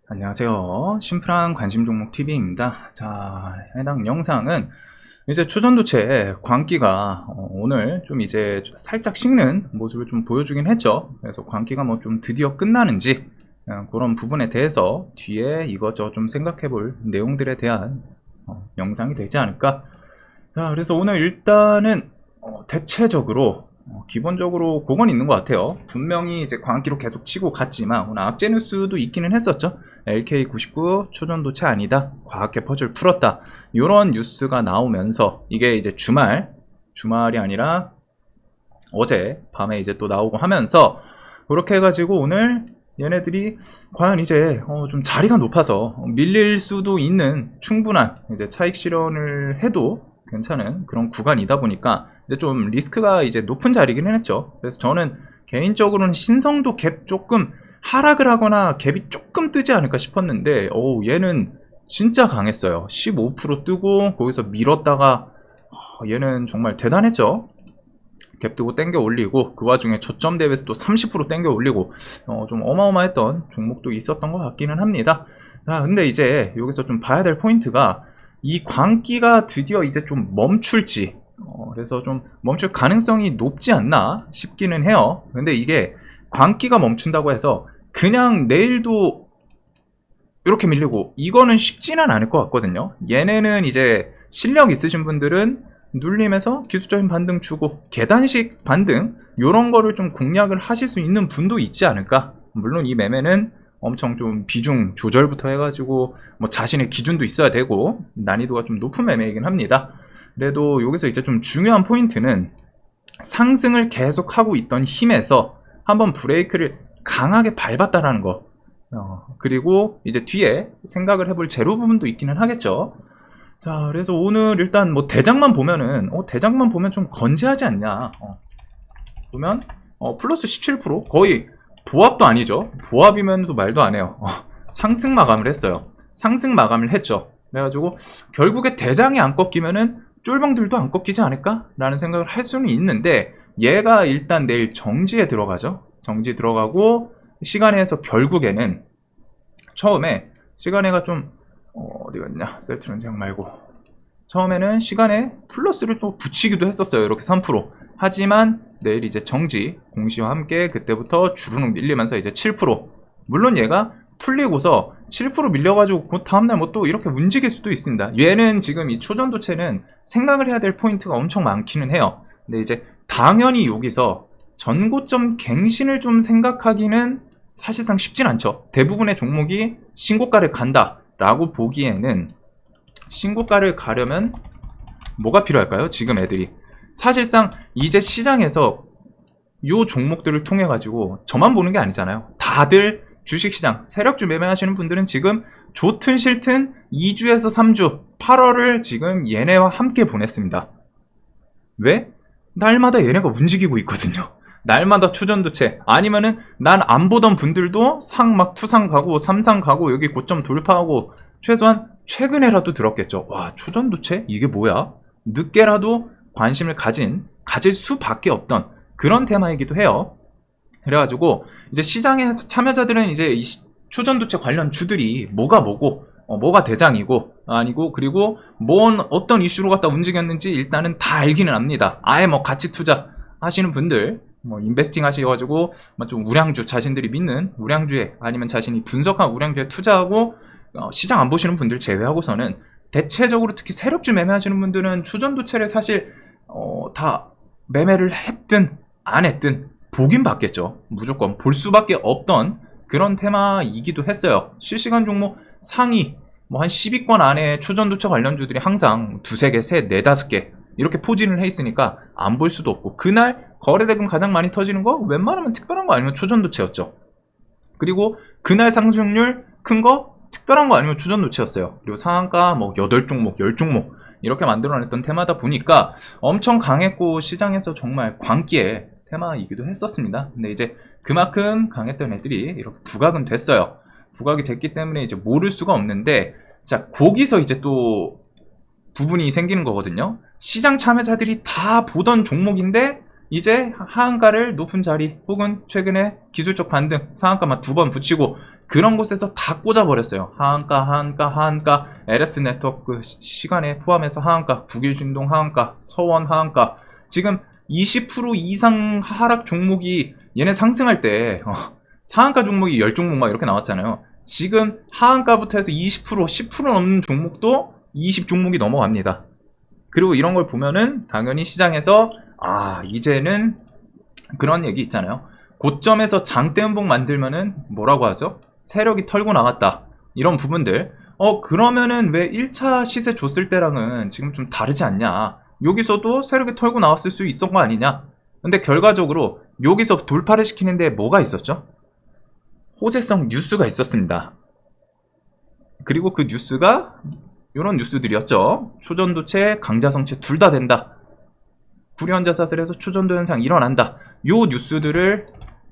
안녕하세요. 심플한 관심 종목 TV입니다. 자, 해당 영상은 이제 초전도체 광기가 오늘 좀 이제 살짝 식는 모습을 좀 보여주긴 했죠. 그래서 광기가 뭐 좀 드디어 끝나는지 그런 부분에 대해서 뒤에 이것저것 좀 생각해 볼 내용들에 대한 영상이 되지 않을까. 자, 그래서 오늘 일단은 대체적으로 기본적으로 그건 있는 것 같아요. 분명히 이제 광기로 계속 치고 갔지만 오늘 악재 뉴스도 있기는 했었죠. LK99 초전도체 아니다, 과학계 퍼즐 풀었다, 이런 뉴스가 나오면서 이게 이제 주말이 아니라 어제 밤에 이제 또 나오고 하면서 그렇게 해가지고 오늘 얘네들이 과연 이제 좀 자리가 높아서 밀릴 수도 있는 충분한 이제 차익 실현을 해도 괜찮은 그런 구간이다 보니까 이제 좀 리스크가 이제 높은 자리기는 했죠. 그래서 저는 개인적으로는 신성도 갭 조금 하락을 하거나 갭이 조금 뜨지 않을까 싶었는데 얘는 진짜 강했어요. 15% 뜨고 거기서 밀었다가 얘는 정말 대단했죠. 갭 뜨고 땡겨 올리고 그 와중에 저점 대비해서 또 30% 땡겨 올리고 좀 어마어마했던 종목도 있었던 것 같기는 합니다. 자, 근데 이제 여기서 좀 봐야 될 포인트가 이 광기가 드디어 이제 좀 멈출지, 그래서 좀 멈출 가능성이 높지 않나 싶기는 해요. 근데 이게 광기가 멈춘다고 해서 그냥 내일도 이렇게 밀리고 이거는 쉽지는 않을 것 같거든요. 얘네는 이제 실력 있으신 분들은 눌림에서 기술적인 반등 주고 계단식 반등 요런 거를 좀 공략을 하실 수 있는 분도 있지 않을까. 물론 이 매매는 엄청 좀 비중 조절부터 해가지고 뭐 자신의 기준도 있어야 되고 난이도가 좀 높은 매매이긴 합니다. 그래도 여기서 이제 좀 중요한 포인트는 상승을 계속하고 있던 힘에서 한번 브레이크를 강하게 밟았다라는 거. 그리고 이제 뒤에 생각을 해볼 재료 부분도 있기는 하겠죠. 자, 그래서 오늘 일단 뭐 대장만 보면은 대장만 보면 좀 건재하지 않냐. 보면 플러스 17% 거의 보합도 아니죠. 보합이면도 말도 안 해요. 상승 마감을 했어요. 상승 마감을 했죠. 그래가지고 결국에 대장이 안 꺾이면은 쫄병들도 안 꺾이지 않을까? 라는 생각을 할 수는 있는데 얘가 일단 내일 정지에 들어가죠. 정지 들어가고 시간에서 결국에는 처음에 시간에가 좀 어디 갔냐? 셀트런장 말고 처음에는 시간에 플러스를 또 붙이기도 했었어요. 이렇게 3%. 하지만 내일 이제 정지 공시와 함께 그때부터 주르륵 밀리면서 이제 7%. 물론 얘가 풀리고서 7% 밀려가지고 그 다음날 뭐 또 이렇게 움직일 수도 있습니다. 얘는 지금 이 초전도체는 생각을 해야 될 포인트가 엄청 많기는 해요. 근데 이제 당연히 여기서 전고점 갱신을 좀 생각하기는 사실상 쉽진 않죠. 대부분의 종목이 신고가를 간다 라고 보기에는 신고가를 가려면 뭐가 필요할까요? 지금 애들이 사실상 이제 시장에서 요 종목들을 통해 가지고 저만 보는 게 아니잖아요. 다들 주식시장 세력주 매매하시는 분들은 지금 좋든 싫든 2주에서 3주 8월을 지금 얘네와 함께 보냈습니다. 왜? 날마다 얘네가 움직이고 있거든요. 날마다 초전도체 아니면은 난 안 보던 분들도 상 막 투상 가고 삼상 가고 여기 고점 돌파하고 최소한 최근에라도 들었겠죠. 와, 초전도체? 이게 뭐야? 늦게라도 관심을 가질 수밖에 없던 그런 테마이기도 해요. 그래가지고 이제 시장에 참여자들은 이제 이 초전도체 관련 주들이 뭐가 뭐고 뭐가 대장이고 아니고 그리고 뭔 어떤 이슈로 갖다 움직였는지 일단은 다 알기는 합니다. 아예 뭐 가치 투자 하시는 분들 뭐 인베스팅 하셔가지고 좀 우량주 자신들이 믿는 우량주에 아니면 자신이 분석한 우량주에 투자하고 시장 안 보시는 분들 제외하고서는 대체적으로 특히 세력주 매매하시는 분들은 초전도체를 사실 다 매매를 했든 안 했든 보긴 봤겠죠. 무조건 볼 수밖에 없던 그런 테마이기도 했어요. 실시간 종목 상위 뭐 한 10위권 안에 초전도체 관련주들이 항상 두세 개, 셋, 네, 다섯 개 이렇게 포진을 해 있으니까 안 볼 수도 없고 그날 거래대금 가장 많이 터지는 거 웬만하면 특별한 거 아니면 초전도체였죠. 그리고 그날 상승률 큰 거 특별한 거 아니면 초전도체였어요. 그리고 상한가 뭐 8종목, 10종목 이렇게 만들어냈던 테마다 보니까 엄청 강했고 시장에서 정말 광기의 테마이기도 했었습니다. 근데 이제 그만큼 강했던 애들이 이렇게 부각은 됐어요. 부각이 됐기 때문에 이제 모를 수가 없는데 자, 거기서 이제 또 부분이 생기는 거거든요. 시장 참여자들이 다 보던 종목인데 이제 하한가를 높은 자리 혹은 최근에 기술적 반등 상한가만 2번 붙이고 그런 곳에서 다 꽂아버렸어요. 하한가, LS 네트워크 시간에 포함해서 하한가, 북일진동 하한가, 서원 하한가. 지금 20% 이상 하락 종목이 얘네 상승할 때 상한가 종목이 10종목 막 이렇게 나왔잖아요. 지금 하한가부터 해서 20%, 10% 넘는 종목도 20종목이 넘어갑니다. 그리고 이런 걸 보면은 당연히 시장에서 이제는 그런 얘기 있잖아요. 고점에서 장대음봉 만들면은 뭐라고 하죠? 세력이 털고 나갔다. 이런 부분들. 그러면은 왜 1차 시세 줬을 때랑은 지금 좀 다르지 않냐? 여기서도 세력이 털고 나왔을 수 있던 거 아니냐? 근데 결과적으로 여기서 돌파를 시키는데 뭐가 있었죠? 호재성 뉴스가 있었습니다. 그리고 그 뉴스가 이런 뉴스들이었죠. 초전도체, 강자성체 둘 다 된다. 구리원자 사슬에서 초전도 현상 일어난다. 요 뉴스들을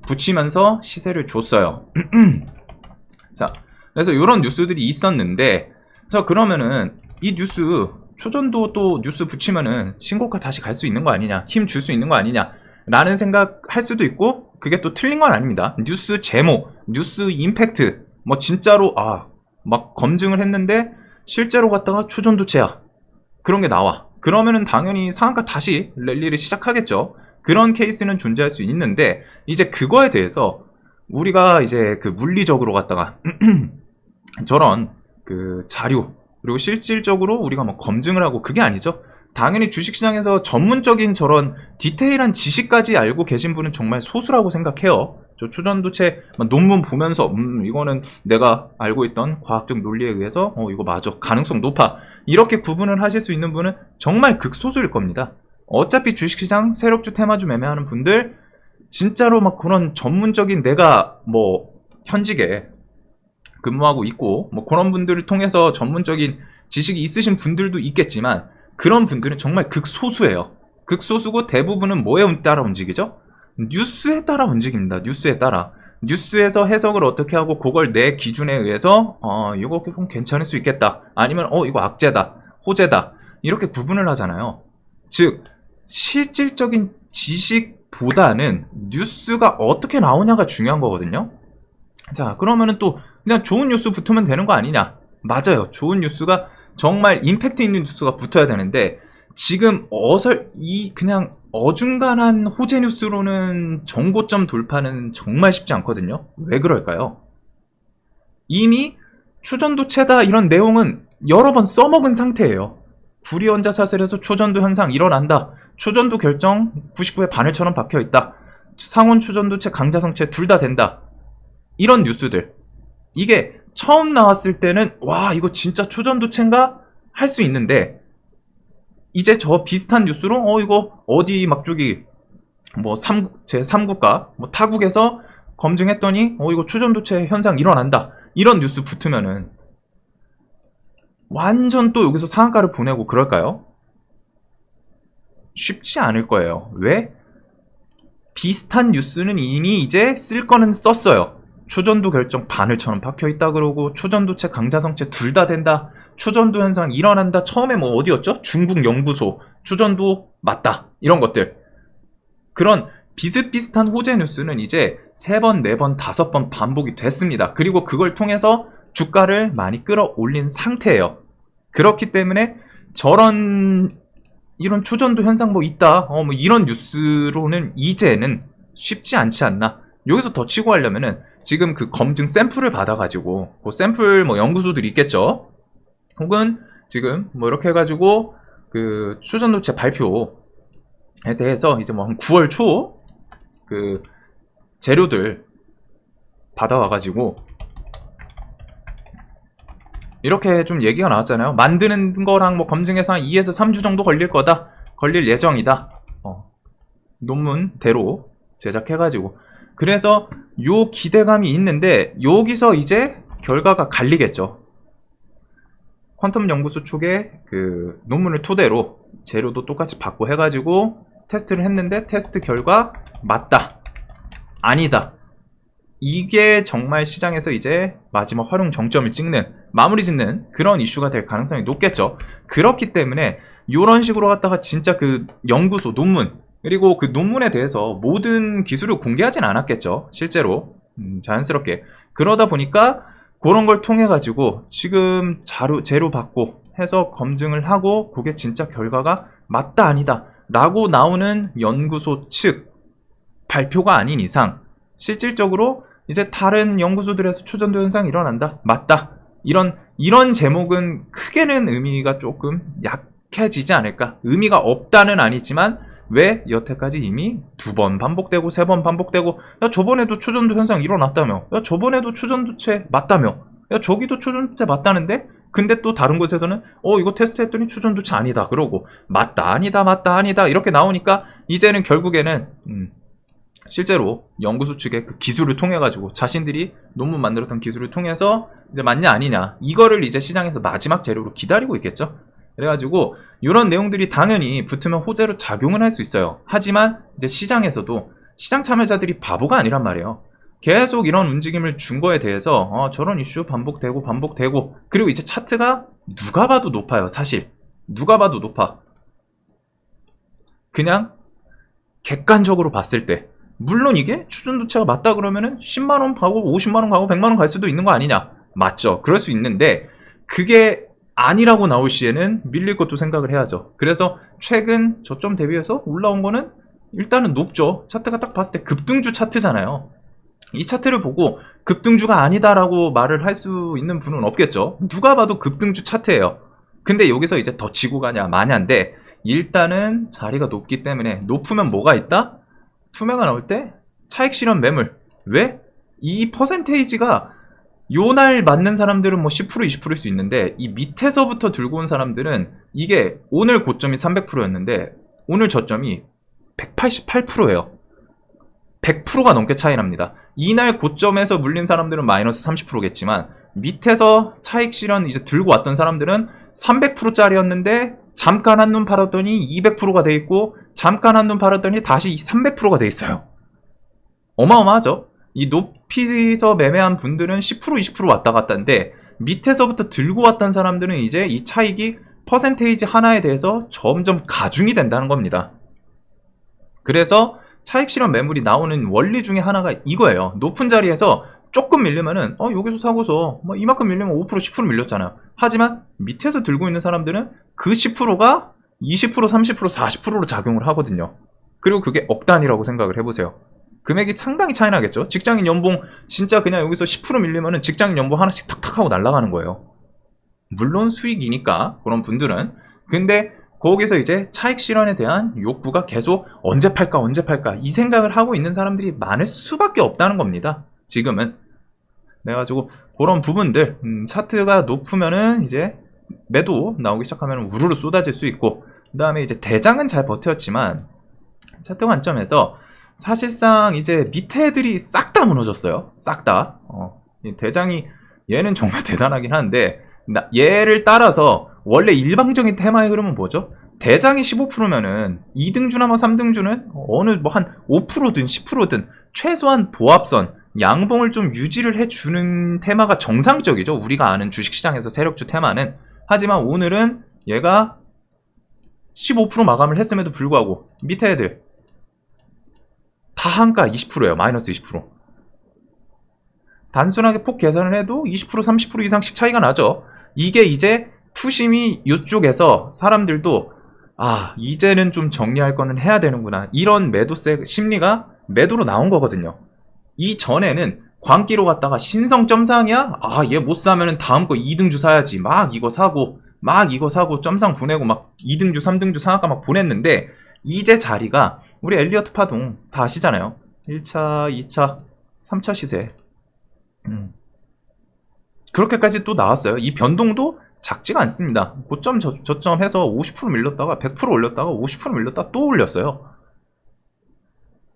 붙이면서 시세를 줬어요. 자, 그래서 이런 뉴스들이 있었는데, 자, 그러면은 이 뉴스, 초전도 또 뉴스 붙이면은 신고가 다시 갈 수 있는 거 아니냐, 힘 줄 수 있는 거 아니냐 라는 생각 할 수도 있고, 그게 또 틀린 건 아닙니다. 뉴스 제목, 뉴스 임팩트, 뭐 진짜로 막 검증을 했는데 실제로 갔다가 초전도체야, 그런 게 나와. 그러면은 당연히 상한가 다시 랠리를 시작하겠죠. 그런 케이스는 존재할 수 있는데, 이제 그거에 대해서 우리가 이제 그 물리적으로 갖다가 저런 그 자료, 그리고 실질적으로 우리가 뭐 검증을 하고 그게 아니죠. 당연히 주식시장에서 전문적인 저런 디테일한 지식까지 알고 계신 분은 정말 소수라고 생각해요. 저 초전도체 논문 보면서 이거는 내가 알고 있던 과학적 논리에 의해서 이거 맞아, 가능성 높아, 이렇게 구분을 하실 수 있는 분은 정말 극소수일 겁니다. 어차피 주식시장 세력주 테마주 매매하는 분들 진짜로 막 그런 전문적인, 내가 뭐 현직에 근무하고 있고 뭐 그런 분들을 통해서 전문적인 지식이 있으신 분들도 있겠지만, 그런 분들은 정말 극소수예요. 극소수고 대부분은 뭐에 따라 움직이죠? 뉴스에 따라 움직입니다. 뉴스에 따라. 뉴스에서 해석을 어떻게 하고 그걸 내 기준에 의해서 이거 좀 괜찮을 수 있겠다, 아니면 이거 악재다, 호재다, 이렇게 구분을 하잖아요. 즉 실질적인 지식보다는 뉴스가 어떻게 나오냐가 중요한 거거든요. 자, 그러면은 또 그냥 좋은 뉴스 붙으면 되는 거 아니냐? 맞아요. 좋은 뉴스가, 정말 임팩트 있는 뉴스가 붙어야 되는데, 지금 그냥 어중간한 호재 뉴스로는 정고점 돌파는 정말 쉽지 않거든요. 왜 그럴까요? 이미 초전도체다 이런 내용은 여러 번 써먹은 상태예요. 구리원자 사슬에서 초전도 현상 일어난다. 초전도 결정 99에 바늘처럼 박혀있다. 상온 초전도체, 강자성체 둘 다 된다. 이런 뉴스들. 이게 처음 나왔을 때는 와, 이거 진짜 초전도체인가? 할 수 있는데, 이제 저 비슷한 뉴스로 이거 어디 막 저기 뭐 제3국가 뭐 타국에서 검증했더니 이거 초전도체 현상 일어난다, 이런 뉴스 붙으면은 완전 또 여기서 상한가를 보내고 그럴까요? 쉽지 않을 거예요. 왜? 비슷한 뉴스는 이미 이제 쓸 거는 썼어요. 초전도 결정 바늘처럼 박혀있다 그러고, 초전도체, 강자성체 둘 다 된다, 초전도 현상 일어난다, 처음에 뭐 어디였죠? 중국 연구소, 초전도 맞다, 이런 것들. 그런 비슷비슷한 호재 뉴스는 이제 3번, 4번, 5번 반복이 됐습니다. 그리고 그걸 통해서 주가를 많이 끌어올린 상태예요. 그렇기 때문에 이런 초전도 현상 뭐 있다, 뭐 이런 뉴스로는 이제는 쉽지 않지 않나. 여기서 더 치고 하려면은 지금 그 검증 샘플을 받아가지고, 그 샘플 뭐 연구소들이 있겠죠. 혹은 지금 뭐 이렇게 해가지고 그 초전도체 발표에 대해서 이제 뭐 한 9월 초 그 재료들 받아와가지고 이렇게 좀 얘기가 나왔잖아요. 만드는 거랑 뭐 검증해서 한 2에서 3주 정도 걸릴 예정이다. 논문대로 제작해가지고. 그래서 요 기대감이 있는데, 여기서 이제 결과가 갈리겠죠. 퀀텀 연구소 쪽에 그 논문을 토대로 재료도 똑같이 받고 해가지고 테스트를 했는데, 테스트 결과 맞다, 아니다, 이게 정말 시장에서 이제 마지막 활용 정점을 마무리 짓는 그런 이슈가 될 가능성이 높겠죠. 그렇기 때문에 이런 식으로 갖다가 진짜 그 연구소 논문, 그리고 그 논문에 대해서 모든 기술을 공개하진 않았겠죠, 실제로. 자연스럽게. 그러다 보니까 그런 걸 통해 가지고 지금 재료 받고 해서 검증을 하고 그게 진짜 결과가 맞다 아니다 라고 나오는 연구소 측 발표가 아닌 이상 실질적으로 이제 다른 연구소들에서 초전도 현상이 일어난다 맞다 이런 제목은 크게는 의미가 조금 약해지지 않을까. 의미가 없다는 아니지만 왜 여태까지 이미 2번 반복되고 3번 반복되고 야 저번에도 초전도 현상 일어났다며 야 저번에도 초전도체 맞다며 야 저기도 초전도체 맞다는데 근데 또 다른 곳에서는 이거 테스트했더니 초전도체 아니다 그러고 맞다 아니다 이렇게 나오니까 이제는 결국에는 실제로 연구소 측의 그 기술을 통해 가지고 자신들이 논문 만들었던 기술을 통해서 이제 맞냐 아니냐 이거를 이제 시장에서 마지막 재료로 기다리고 있겠죠. 그래가지고 이런 내용들이 당연히 붙으면 호재로 작용을 할 수 있어요. 하지만 이제 시장에서도 시장 참여자들이 바보가 아니란 말이에요. 계속 이런 움직임을 준 거에 대해서 저런 이슈 반복되고 그리고 이제 차트가 누가 봐도 높아요. 사실 누가 봐도 높아. 그냥 객관적으로 봤을 때 물론 이게 초전도체가 맞다 그러면은 10만원 가고 50만원 가고 100만원 갈 수도 있는 거 아니냐. 맞죠. 그럴 수 있는데 그게 아니라고 나올 시에는 밀릴 것도 생각을 해야죠. 그래서 최근 저점 대비해서 올라온 거는 일단은 높죠. 차트가 딱 봤을 때 급등주 차트잖아요. 이 차트를 보고 급등주가 아니다라고 말을 할 수 있는 분은 없겠죠. 누가 봐도 급등주 차트예요. 근데 여기서 이제 더 치고 가냐 마냐인데 일단은 자리가 높기 때문에 높으면 뭐가 있다? 투매가 나올 때 차익 실현 매물. 왜? 이 퍼센테이지가 요날 맞는 사람들은 뭐 10% 20%일 수 있는데 이 밑에서부터 들고 온 사람들은 이게 오늘 고점이 300%였는데 오늘 저점이 188%예요. 100%가 넘게 차이 납니다. 이날 고점에서 물린 사람들은 마이너스 30%겠지만 밑에서 차익 실현 이제 들고 왔던 사람들은 300%짜리였는데 잠깐 한눈 팔았더니 200%가 돼 있고 잠깐 한눈 팔았더니 다시 300%가 돼 있어요. 어마어마하죠. 이 높이서 매매한 분들은 10% 20% 왔다 갔다인데 밑에서부터 들고 왔던 사람들은 이제 이 차익이 퍼센테이지 하나에 대해서 점점 가중이 된다는 겁니다. 그래서 차익 실현 매물이 나오는 원리 중에 하나가 이거예요. 높은 자리에서 조금 밀리면은 여기서 사고서 뭐 이만큼 밀리면 5% 10% 밀렸잖아요. 하지만 밑에서 들고 있는 사람들은 그 10%가 20% 30% 40%로 작용을 하거든요. 그리고 그게 억 단위라고 생각을 해보세요. 금액이 상당히 차이 나겠죠. 직장인 연봉 진짜 그냥 여기서 10% 밀리면은 직장인 연봉 하나씩 탁탁 하고 날아가는 거예요. 물론 수익이니까 그런 분들은. 근데 거기서 이제 차익 실현에 대한 욕구가 계속 언제 팔까 이 생각을 하고 있는 사람들이 많을 수밖에 없다는 겁니다. 지금은. 그래가지고 그런 부분들 차트가 높으면은 이제 매도 나오기 시작하면 우르르 쏟아질 수 있고 그 다음에 이제 대장은 잘 버텼지만 차트 관점에서 사실상 이제 밑에 애들이 싹 다 무너졌어요. 싹 다. 대장이 얘는 정말 대단하긴 한데 얘를 따라서 원래 일방적인 테마의 흐름은 뭐죠? 대장이 15%면은 2등주나 뭐 3등주는 어느 뭐 한 5%든 10%든 최소한 보합선 양봉을 좀 유지를 해주는 테마가 정상적이죠. 우리가 아는 주식시장에서 세력주 테마는. 하지만 오늘은 얘가 15% 마감을 했음에도 불구하고 밑에 애들 다 한가 20%예요. 마이너스 20%. 단순하게 폭 계산을 해도 20% 30% 이상씩 차이가 나죠. 이게 이제 투심이 이쪽에서 사람들도 이제는 좀 정리할 거는 해야 되는구나. 이런 매도세 심리가 매도로 나온 거거든요. 이전에는 광기로 갔다가 신성 점상이야? 얘 못 사면은 다음 거 2등주 사야지. 막 이거 사고 점상 보내고 막 2등주 3등주 상한가 막 보냈는데 이제 자리가 우리 엘리어트 파동 다 아시잖아요. 1차 2차 3차 시세 그렇게까지 또 나왔어요. 이 변동도 작지가 않습니다. 고점 저점 해서 50% 밀렸다가 100% 올렸다가 50% 밀렸다가 또 올렸어요.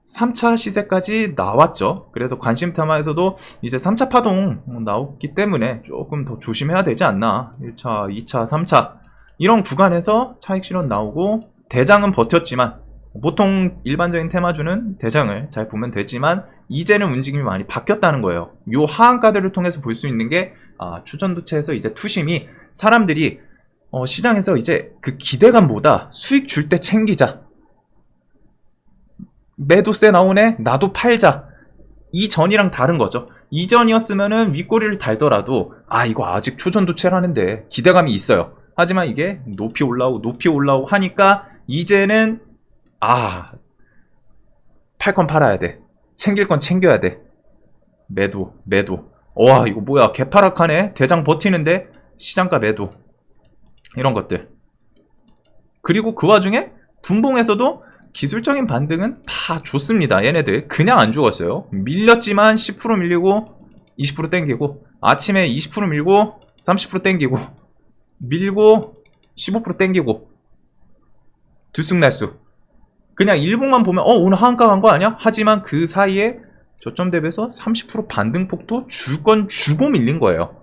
3차 시세까지 나왔죠. 그래서 관심 테마에서도 이제 3차 파동 나왔기 때문에 조금 더 조심해야 되지 않나. 1차, 2차, 3차 이런 구간에서 차익 실현 나오고 대장은 버텼지만 보통 일반적인 테마주는 대장을 잘 보면 되지만 이제는 움직임이 많이 바뀌었다는 거예요. 요 하한가들을 통해서 볼 수 있는 게 초전도체에서 이제 투심이 사람들이 시장에서 이제 그 기대감보다 수익 줄 때 챙기자. 매도세 나오네? 나도 팔자. 이전이랑 다른 거죠. 이전이었으면은 윗꼬리를 달더라도 아 이거 아직 초전도체라는데 기대감이 있어요. 하지만 이게 높이 올라오고 하니까 이제는 아 팔 건 팔아야 돼. 챙길 건 챙겨야 돼. 매도. 와 이거 뭐야 개파락하네. 대장 버티는데 시장가 매도. 이런 것들. 그리고 그 와중에 분봉에서도 기술적인 반등은 다 좋습니다. 얘네들 그냥 안 죽었어요. 밀렸지만 10% 밀리고 20% 땡기고 아침에 20% 밀고 30% 땡기고 밀고 15% 땡기고 들쑥날쑥. 그냥 일봉만 보면 오늘 하한가 간 거 아니야? 하지만 그 사이에 저점 대비해서 30% 반등폭도 줄 건 주고 밀린 거예요.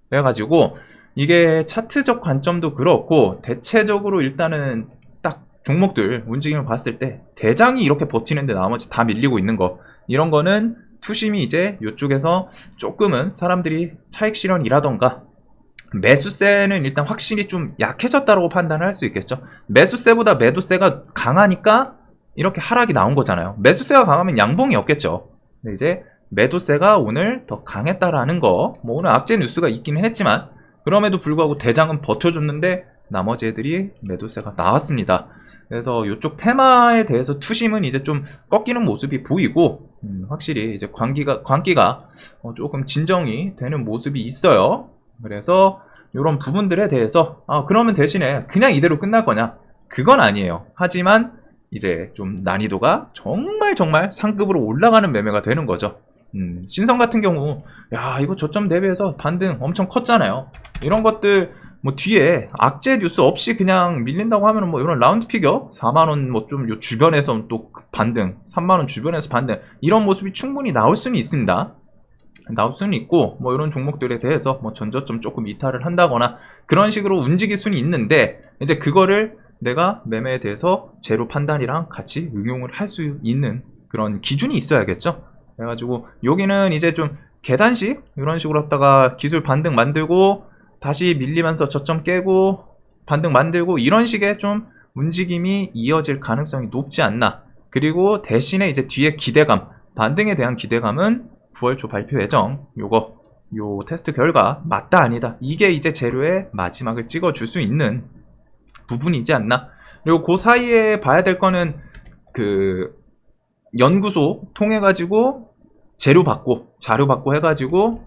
그래가지고 이게 차트적 관점도 그렇고 대체적으로 일단은 딱 종목들 움직임을 봤을 때 대장이 이렇게 버티는데 나머지 다 밀리고 있는 거 이런 거는 투심이 이제 이쪽에서 조금은 사람들이 차익 실현이라던가 매수세는 일단 확실히 좀 약해졌다고 판단을 할 수 있겠죠. 매수세보다 매도세가 강하니까 이렇게 하락이 나온 거잖아요. 매수세가 강하면 양봉이 없겠죠. 근데 이제 매도세가 오늘 더 강했다라는 거, 뭐 오늘 악재 뉴스가 있기는 했지만 그럼에도 불구하고 대장은 버텨줬는데 나머지 애들이 매도세가 나왔습니다. 그래서 이쪽 테마에 대해서 투심은 이제 좀 꺾이는 모습이 보이고 확실히 이제 광기가 조금 진정이 되는 모습이 있어요. 그래서 이런 부분들에 대해서 그러면 대신에 그냥 이대로 끝날 거냐? 그건 아니에요. 하지만 이제 좀 난이도가 정말 상급으로 올라가는 매매가 되는 거죠. 신성 같은 경우 야 이거 저점 대비해서 반등 엄청 컸잖아요. 이런 것들 뭐 뒤에 악재 뉴스 없이 그냥 밀린다고 하면은 뭐 이런 라운드 피겨 4만원 뭐 좀 요 주변에서 또 반등 3만원 주변에서 반등 이런 모습이 충분히 나올 수는 있습니다. 나올 수는 있고 뭐 이런 종목들에 대해서 뭐 전저점 조금 이탈을 한다거나 그런 식으로 움직일 수는 있는데 이제 그거를 내가 매매에 대해서 재료 판단이랑 같이 응용을 할 수 있는 그런 기준이 있어야겠죠. 그래가지고 여기는 이제 좀 계단식 이런 식으로 했다가 기술 반등 만들고 다시 밀리면서 저점 깨고 반등 만들고 이런 식의 좀 움직임이 이어질 가능성이 높지 않나. 그리고 대신에 이제 뒤에 기대감 반등에 대한 기대감은 9월 초 발표 예정 요 테스트 결과 맞다 아니다 이게 이제 재료의 마지막을 찍어줄 수 있는 부분이지 않나. 그리고 그 사이에 봐야 될 거는 그 연구소 통해 가지고 자료 받고 해가지고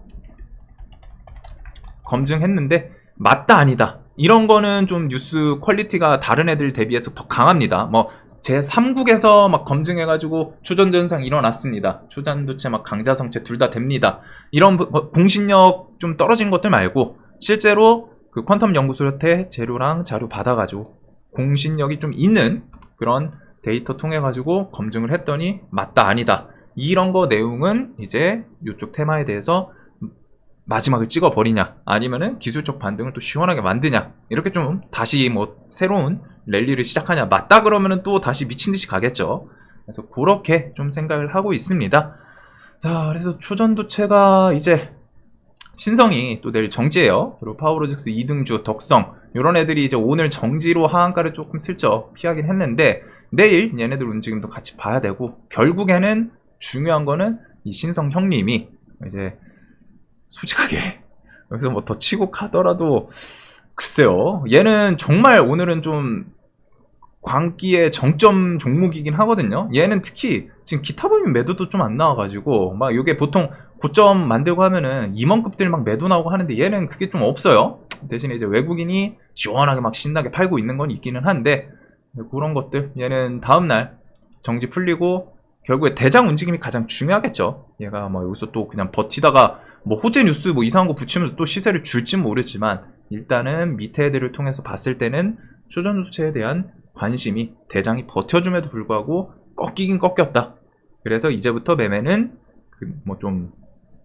검증했는데 맞다 아니다 이런 거는 좀 뉴스 퀄리티가 다른 애들 대비해서 더 강합니다. 뭐 제3국에서 막 검증해가지고 초전전상 일어났습니다. 초전도체 막 강자성체 둘 다 됩니다. 이런 공신력 좀 떨어진 것들 말고 실제로 그 퀀텀 연구소한테 재료랑 자료 받아가지고 공신력이 좀 있는 그런 데이터 통해가지고 검증을 했더니 맞다 아니다 이런 거 내용은 이제 이쪽 테마에 대해서 마지막을 찍어버리냐 아니면은 기술적 반등을 또 시원하게 만드냐 이렇게 좀 다시 뭐 새로운 랠리를 시작하냐 맞다 그러면은 또 다시 미친듯이 가겠죠. 그래서 그렇게 좀 생각을 하고 있습니다. 자 그래서 초전도체가 이제 신성이 또 내일 정지예요. 그리고 파워로직스 2등주 덕성 이런 애들이 이제 오늘 정지로 하한가를 조금 슬쩍 피하긴 했는데 내일 얘네들 움직임도 같이 봐야 되고 결국에는 중요한 거는 이 신성 형님이 이제 솔직하게 여기서 뭐 더 치고 가더라도 글쎄요 얘는 정말 오늘은 좀 광기의 정점 종목이긴 하거든요. 얘는 특히 지금 기타범위 매도도 좀 안 나와가지고 막 이게 보통 고점 만들고 하면은 임원급들 막 매도 나오고 하는데 얘는 그게 좀 없어요. 대신에 이제 외국인이 시원하게 막 신나게 팔고 있는 건 있기는 한데 그런 것들 얘는 다음날 정지 풀리고 결국에 대장 움직임이 가장 중요하겠죠. 얘가 뭐 여기서 또 그냥 버티다가 뭐 호재 뉴스 뭐 이상한 거 붙이면서 또 시세를 줄진 모르지만 일단은 밑에 애들을 통해서 봤을 때는 초전도체에 대한 관심이 대장이 버텨줌에도 불구하고 꺾이긴 꺾였다. 그래서 이제부터 매매는 그 뭐 좀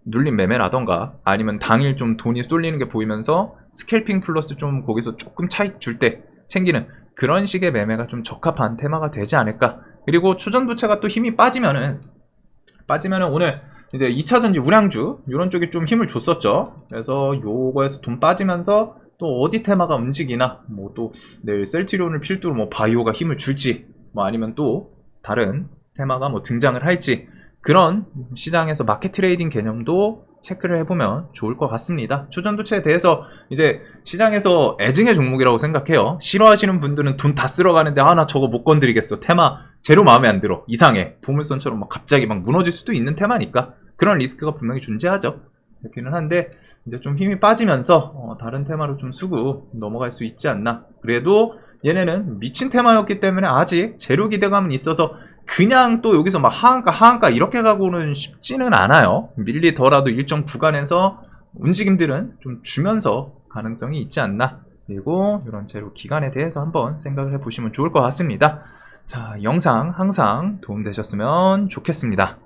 눌린 매매라던가 아니면 당일 좀 돈이 쏠리는 게 보이면서 스캘핑 플러스 좀 거기서 조금 차익 줄 때 챙기는 그런 식의 매매가 좀 적합한 테마가 되지 않을까. 그리고 초전도체가 또 힘이 빠지면은 오늘 이제 2차전지 우량주 이런 쪽이 좀 힘을 줬었죠. 그래서 요거에서 돈 빠지면서 또 어디 테마가 움직이나 뭐 또 내일 셀트리온을 필두로 뭐 바이오가 힘을 줄지 뭐 아니면 또 다른 테마가 뭐 등장을 할지 그런 시장에서 마켓 트레이딩 개념도 체크를 해보면 좋을 것 같습니다. 초전도체에 대해서 이제 시장에서 애증의 종목이라고 생각해요. 싫어하시는 분들은 돈 다 쓸어 가는데 아 나 저거 못 건드리겠어. 테마 제로 마음에 안 들어. 이상해. 보물선처럼 막 갑자기 막 무너질 수도 있는 테마니까 그런 리스크가 분명히 존재하죠. 그렇기는 한데 이제 좀 힘이 빠지면서 다른 테마로 좀 수고 넘어갈 수 있지 않나. 그래도 얘네는 미친 테마였기 때문에 아직 재료 기대감은 있어서 그냥 또 여기서 막 하한가 이렇게 가고는 쉽지는 않아요. 밀리더라도 일정 구간에서 움직임들은 좀 주면서 가능성이 있지 않나. 그리고 이런 재료 기간에 대해서 한번 생각을 해보시면 좋을 것 같습니다. 자, 영상 항상 도움되셨으면 좋겠습니다.